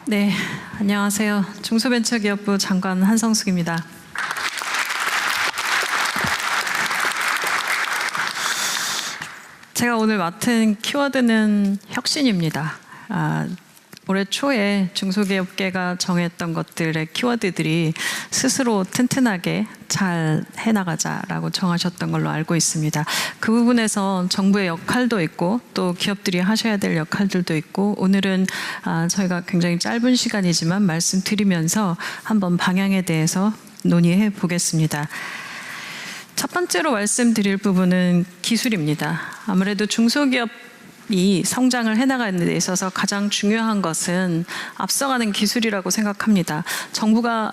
네, 안녕하세요. 중소벤처기업부 장관 한성숙입니다. 제가 오늘 맡은 키워드는 혁신입니다. 올해 초에 중소기업계가 정했던 것들의 키워드들이 스스로 튼튼하게 잘 해나가자라고 정하셨던 걸로 알고 있습니다. 그 부분에서 정부의 역할도 있고 또 기업들이 하셔야 될 역할들도 있고, 오늘은 저희가 굉장히 짧은 시간이지만 말씀드리면서 한번 방향에 대해서 논의해 보겠습니다. 첫 번째로 말씀드릴 부분은 기술입니다. 아무래도 중소기업이 성장을 해나가는 데 있어서 가장 중요한 것은 앞서가는 기술이라고 생각합니다. 정부가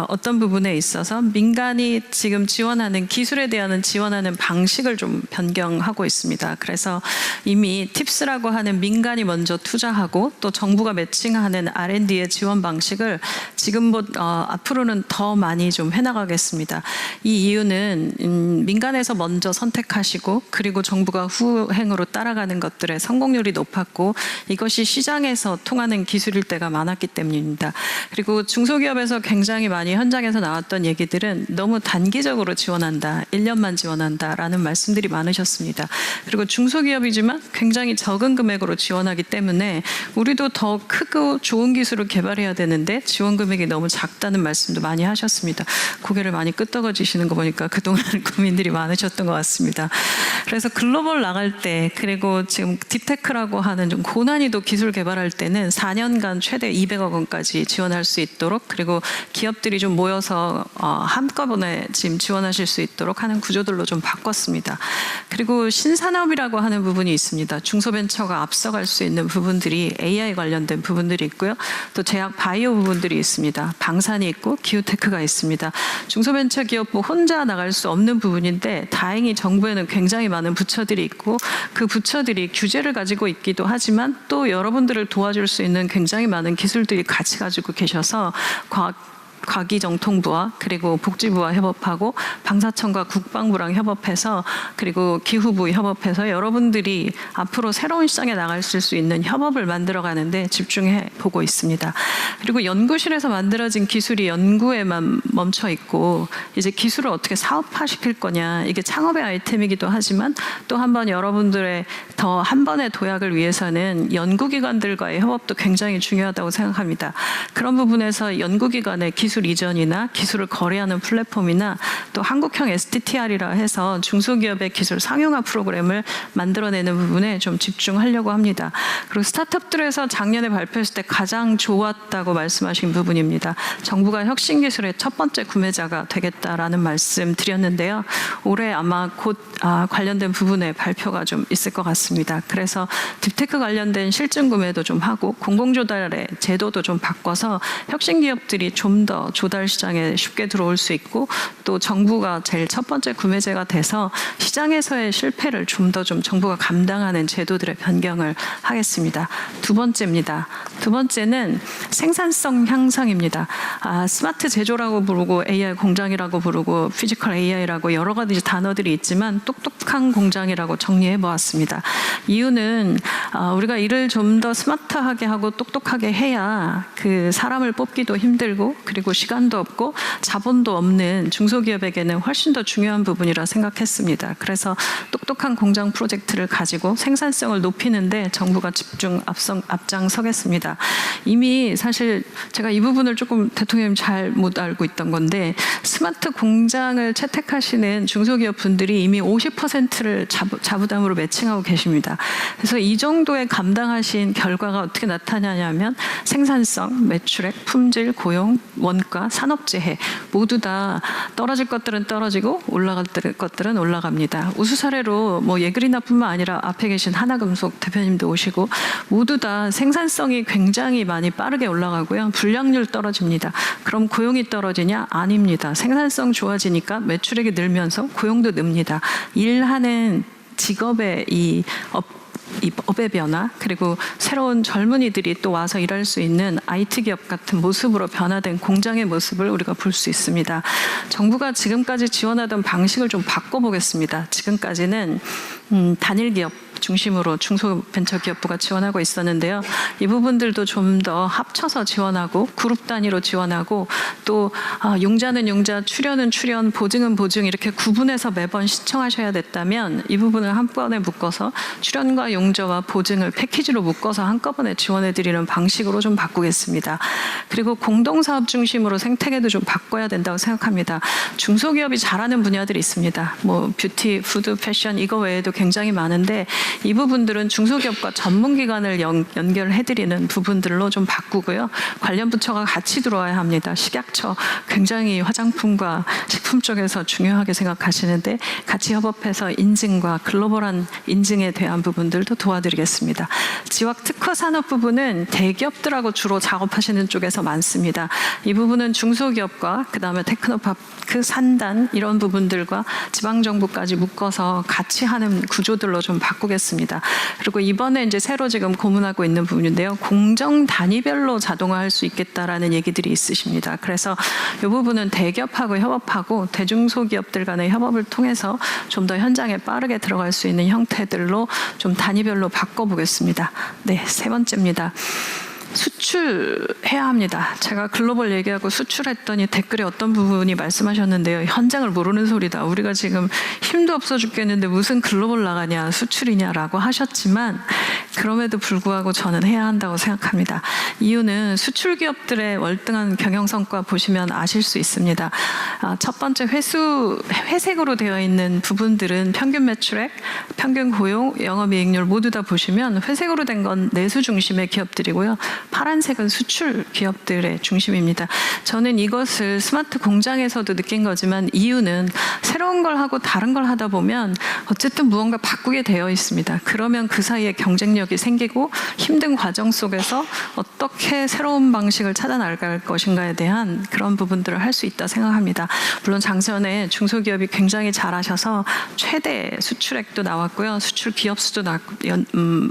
어떤 부분에 있어서 민간이 지금 지원하는 기술에 대한 지원하는 방식을 좀 변경하고 있습니다. 그래서 이미 팁스라고 하는 민간이 먼저 투자하고 또 정부가 매칭하는 R&D의 지원 방식을 지금보다 앞으로는 더 많이 좀 해나가겠습니다. 이 이유는 민간에서 먼저 선택하시고 그리고 정부가 후행으로 따라가는 것들의 성공률이 높았고 이것이 시장에서 통하는 기술일 때가 많았기 때문입니다. 그리고 중소기업에서 굉장히 많이 현장에서 나왔던 얘기들은 너무 단기적으로 지원한다, 1년만 지원한다라는 말씀들이 많으셨습니다. 그리고 중소기업이지만 굉장히 적은 금액으로 지원하기 때문에 우리도 더 크고 좋은 기술을 개발해야 되는데 지원 금액이 너무 작다는 말씀도 많이 하셨습니다. 고개를 많이 끄덕여지시는 거 보니까 그동안 고민들이 많으셨던 것 같습니다. 그래서 글로벌 나갈 때, 그리고 지금 딥테크라고 하는 좀 고난이도 기술 개발할 때는 4년간 최대 200억 원까지 지원할 수 있도록, 그리고 기업들이 좀 모여서 한꺼번에 지금 지원하실 수 있도록 하는 구조들로 좀 바꿨습니다. 그리고 신산업이라고 하는 부분이 있습니다. 중소벤처가 앞서갈 수 있는 부분들이 AI 관련된 부분들이 있고요. 또 제약 바이오 부분들이 있습니다. 방산이 있고 기후테크가 있습니다. 중소벤처기업부 혼자 나갈 수 없는 부분인데 다행히 정부에는 굉장히 많은 부처들이 있고 그 부처들이 규제를 가지고 있기도 하지만 또 여러분들을 도와줄 수 있는 굉장히 많은 기술들이 같이 가지고 계셔서 과기정통부와 그리고 복지부와 협업하고 방사청과 국방부랑 협업해서 그리고 기후부 협업해서 여러분들이 앞으로 새로운 시장에 나갈 수 있는 협업을 만들어가는데 집중해 보고 있습니다. 그리고 연구실에서 만들어진 기술이 연구에만 멈춰 있고 이제 기술을 어떻게 사업화시킬 거냐, 이게 창업의 아이템이기도 하지만 또 한번 여러분들의 더 한 번의 도약을 위해서는 연구기관들과의 협업도 굉장히 중요하다고 생각합니다. 그런 부분에서 연구기관의 기술 이전이나 기술을 거래하는 플랫폼이나 또 한국형 STTR이라 해서 중소기업의 기술 상용화 프로그램을 만들어내는 부분에 좀 집중하려고 합니다. 그리고 스타트업들에서 작년에 발표했을 때 가장 좋았다고 말씀하신 부분입니다. 정부가 혁신기술의 첫 번째 구매자가 되겠다라는 말씀 드렸는데요. 올해 아마 곧 관련된 부분에 발표가 좀 있을 것 같습니다. 그래서 딥테크 관련된 실증 구매도 좀 하고 공공조달의 제도도 좀 바꿔서 혁신기업들이 좀 더 조달 시장에 쉽게 들어올 수 있고 또 정부가 제일 첫 번째 구매제가 돼서 시장에서의 실패를 좀 더 정부가 감당하는 제도들의 변경을 하겠습니다. 두 번째입니다. 두 번째는 생산성 향상입니다. 스마트 제조라고 부르고 AI 공장이라고 부르고 피지컬 AI라고 여러 가지 단어들이 있지만 똑똑한 공장이라고 정리해 보았습니다. 이유는 우리가 일을 좀 더 스마트하게 하고 똑똑하게 해야 그 사람을 뽑기도 힘들고 그리고 시간도 없고 자본도 없는 중소기업에게는 훨씬 더 중요한 부분이라 생각했습니다. 그래서 똑똑한 공장 프로젝트를 가지고 생산성을 높이는데 정부가 집중 앞장서겠습니다. 이미 사실 제가 이 부분을 조금 대통령님 잘 못 알고 있던 건데 스마트 공장을 채택하시는 중소기업 분들이 이미 50%를 자부담으로 매칭하고 계십니다. 그래서 이 정도의 감당하신 결과가 어떻게 나타나냐면 생산성, 매출액, 품질, 고용, 원가, 산업재해 모두 다 떨어질 것들은 떨어지고 올라갈 것들은 올라갑니다. 우수 사례로 뭐 예그리나뿐만 아니라 앞에 계신 하나금속 대표님도 오시고 모두 다 생산성이 굉장히 많이 빠르게 올라가고요. 불량률 떨어집니다. 그럼 고용이 떨어지냐? 아닙니다. 생산성 좋아지니까 매출액이 늘면서 고용도 늡니다. 일하는 직업의 이 업의 변화, 그리고 새로운 젊은이들이 또 와서 일할 수 있는 IT 기업 같은 모습으로 변화된 공장의 모습을 우리가 볼 수 있습니다. 정부가 지금까지 지원하던 방식을 좀 바꿔보겠습니다. 지금까지는 단일 기업 중심으로 중소벤처기업부가 지원하고 있었는데요. 이 부분들도 좀 더 합쳐서 지원하고 그룹 단위로 지원하고 또 융자는 융자, 출연은 출연, 보증은 보증 이렇게 구분해서 매번 신청하셔야 됐다면 이 부분을 한 번에 묶어서 출연과 융자와 보증을 패키지로 묶어서 한꺼번에 지원해드리는 방식으로 좀 바꾸겠습니다. 그리고 공동사업 중심으로 생태계도 좀 바꿔야 된다고 생각합니다. 중소기업이 잘하는 분야들이 있습니다. 뭐 뷰티, 푸드, 패션 이거 외에도 굉장히 많은데 이 부분들은 중소기업과 전문기관을 연결해드리는 부분들로 좀 바꾸고요. 관련 부처가 같이 들어와야 합니다. 식약처 굉장히 화장품과 식품 쪽에서 중요하게 생각하시는데 같이 협업해서 인증과 글로벌한 인증에 대한 부분들도 도와드리겠습니다. 지역 특화 산업 부분은 대기업들하고 주로 작업하시는 쪽에서 많습니다. 이 부분은 중소기업과 그다음에 테크노파크 산단 이런 부분들과 지방정부까지 묶어서 같이 하는 구조들로 좀 바꾸겠습니다. 그리고 이번에 이제 새로 지금 고문하고 있는 부분인데요. 공정 단위별로 자동화할 수 있겠다라는 얘기들이 있으십니다. 그래서 이 부분은 대기업하고 협업하고 대중소기업들 간의 협업을 통해서 좀 더 현장에 빠르게 들어갈 수 있는 형태들로 좀 단위별로 바꿔보겠습니다. 네, 세 번째입니다. 수출해야 합니다. 제가 글로벌 얘기하고 수출했더니 댓글에 어떤 부분이 말씀하셨는데요. 현장을 모르는 소리다. 우리가 지금 힘도 없어 죽겠는데 무슨 글로벌 나가냐 수출이냐라고 하셨지만 그럼에도 불구하고 저는 해야 한다고 생각합니다. 이유는 수출 기업들의 월등한 경영 성과 보시면 아실 수 있습니다. 첫 번째 회색으로 되어 있는 부분들은 평균 매출액, 평균 고용, 영업이익률 모두 다 보시면 회색으로 된 건 내수 중심의 기업들이고요. 파란색은 수출 기업들의 중심입니다. 저는 이것을 스마트 공장에서도 느낀 거지만 이유는 새로운 걸 하고 다른 걸 하다 보면 어쨌든 무언가 바꾸게 되어 있습니다. 그러면 그 사이에 경쟁력이 생기고 힘든 과정 속에서 어떻게 새로운 방식을 찾아 나갈 것인가에 대한 그런 부분들을 할 수 있다 생각합니다. 물론 장전에 중소기업이 굉장히 잘하셔서 최대 수출액도 나왔고요. 수출 기업 수도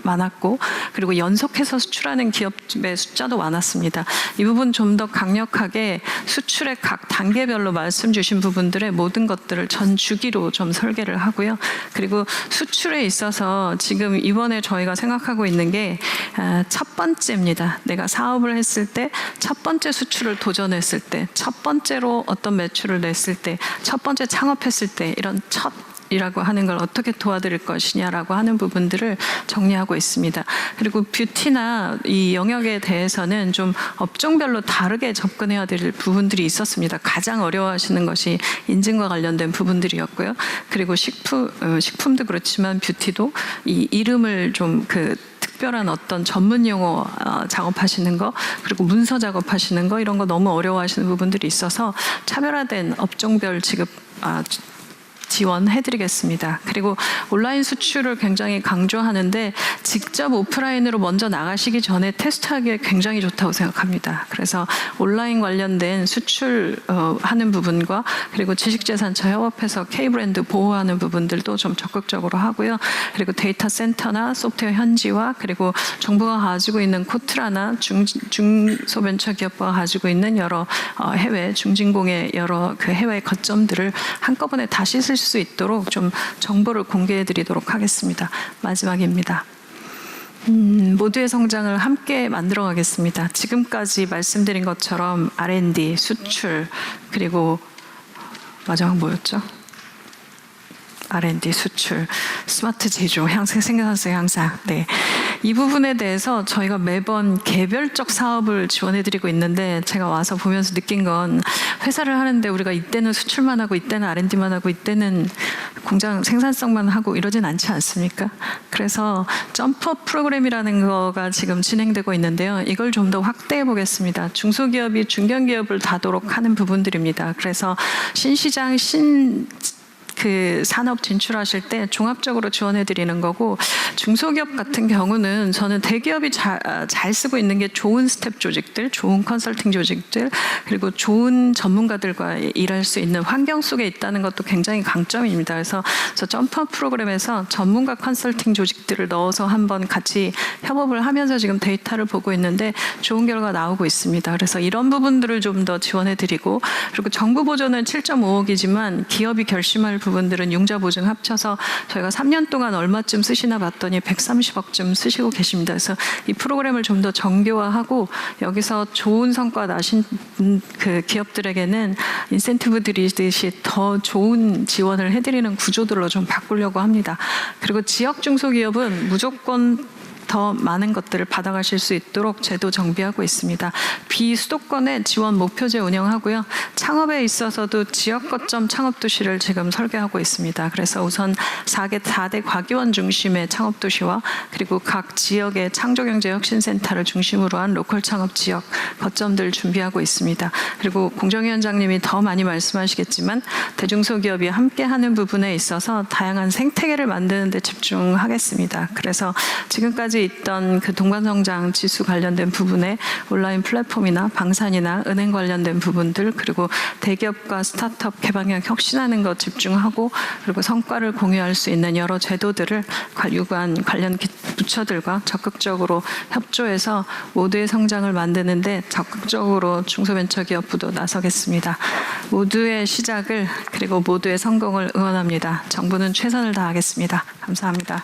많았고 그리고 연속해서 수출하는 기업의 숫자도 많았습니다. 이 부분 좀 더 강력하게 수출의 각 단계별로 말씀 주신 부분들의 모든 것들을 전 주기로 좀 설계를 하고요. 그리고 수출에 있어서 지금 이번에 저희가 생각하고 있는 게 첫 번째입니다. 내가 사업을 했을 때 첫 번째 수출을 도전했을 때 첫 번째로 어떤 매출을 냈을 때 첫 번째 창업했을 때 이런 이라고 하는 걸 어떻게 도와드릴 것이냐라고 하는 부분들을 정리하고 있습니다. 그리고 뷰티나 이 영역에 대해서는 좀 업종별로 다르게 접근해야 될 부분들이 있었습니다. 가장 어려워하시는 것이 인증과 관련된 부분들이었고요. 그리고 식품도 그렇지만 뷰티도 이 이름을 좀 특별한 어떤 전문 용어 작업하시는 거 그리고 문서 작업하시는 거 이런 거 너무 어려워하시는 부분들이 있어서 차별화된 업종별 지급 지원해드리겠습니다. 그리고 온라인 수출을 굉장히 강조하는데 직접 오프라인으로 먼저 나가시기 전에 테스트하기에 굉장히 좋다고 생각합니다. 그래서 온라인 관련된 수출하는 부분과 그리고 지식재산처 협업해서 K브랜드 보호하는 부분들도 좀 적극적으로 하고요. 그리고 데이터 센터나 소프트웨어 현지화 그리고 정부가 가지고 있는 코트라나 중소벤처기업부가 가지고 있는 여러 해외 중진공의 여러 그 해외 거점들을 한꺼번에 다시 쓸 수 있도록 좀 정보를 공개해 드리도록 하겠습니다. 마지막입니다. 모두의 성장을 함께 만들어 가겠습니다. 지금까지 말씀드린 것처럼 R&D, 수출, 그리고 마지막 뭐였죠? R&D, 수출, 스마트 제조, 생산성 향상. 네. 이 부분에 대해서 저희가 매번 개별적 사업을 지원해드리고 있는데 제가 와서 보면서 느낀 건 회사를 하는데 우리가 이때는 수출만 하고 이때는 R&D만 하고 이때는 공장 생산성만 하고 이러진 않지 않습니까? 그래서 점프업 프로그램이라는 거가 지금 진행되고 있는데요. 이걸 좀 더 확대해 보겠습니다. 중소기업이 중견기업을 다도록 하는 부분들입니다. 그래서 신시장, 산업 진출하실 때 종합적으로 지원해 드리는 거고 중소기업 같은 경우는 저는 대기업이 잘 쓰고 있는 게 좋은 스텝 조직들, 좋은 컨설팅 조직들 그리고 좋은 전문가들과 일할 수 있는 환경 속에 있다는 것도 굉장히 강점입니다. 그래서 저 점프업 프로그램에서 전문가 컨설팅 조직들을 넣어서 한번 같이 협업을 하면서 지금 데이터를 보고 있는데 좋은 결과 나오고 있습니다. 그래서 이런 부분들을 좀 더 지원해 드리고 그리고 정부 보조는 7.5억이지만 기업이 결심할 부분 부분들은 융자 보증 합쳐서 저희가 3년 동안 얼마쯤 쓰시나 봤더니 130억쯤 쓰시고 계십니다. 그래서 이 프로그램을 좀 더 정교화하고 여기서 좋은 성과 나신 그 기업들에게는 인센티브 드리듯이 더 좋은 지원을 해드리는 구조들로 좀 바꾸려고 합니다. 그리고 지역 중소기업은 무조건 더 많은 것들을 받아가실 수 있도록 제도 정비하고 있습니다. 비수도권의 지원 목표제 운영하고요. 창업에 있어서도 지역 거점 창업도시를 지금 설계하고 있습니다. 그래서 우선 4대 과기원 중심의 창업도시와 그리고 각 지역의 창조경제혁신센터를 중심으로 한 로컬 창업 지역 거점들 준비하고 있습니다. 그리고 공정위원장님이 더 많이 말씀하시겠지만 대중소기업이 함께하는 부분에 있어서 다양한 생태계를 만드는 데 집중하겠습니다. 그래서 지금까지 있던 그 동반성장 지수 관련된 부분에 온라인 플랫폼이나 방산이나 은행 관련된 부분들 그리고 대기업과 스타트업 개방형 혁신하는 것 집중하고 그리고 성과를 공유할 수 있는 여러 제도들을 유관 관련 부처들과 적극적으로 협조해서 모두의 성장을 만드는데 적극적으로 중소벤처기업부도 나서겠습니다. 모두의 시작을 그리고 모두의 성공을 응원합니다. 정부는 최선을 다하겠습니다. 감사합니다.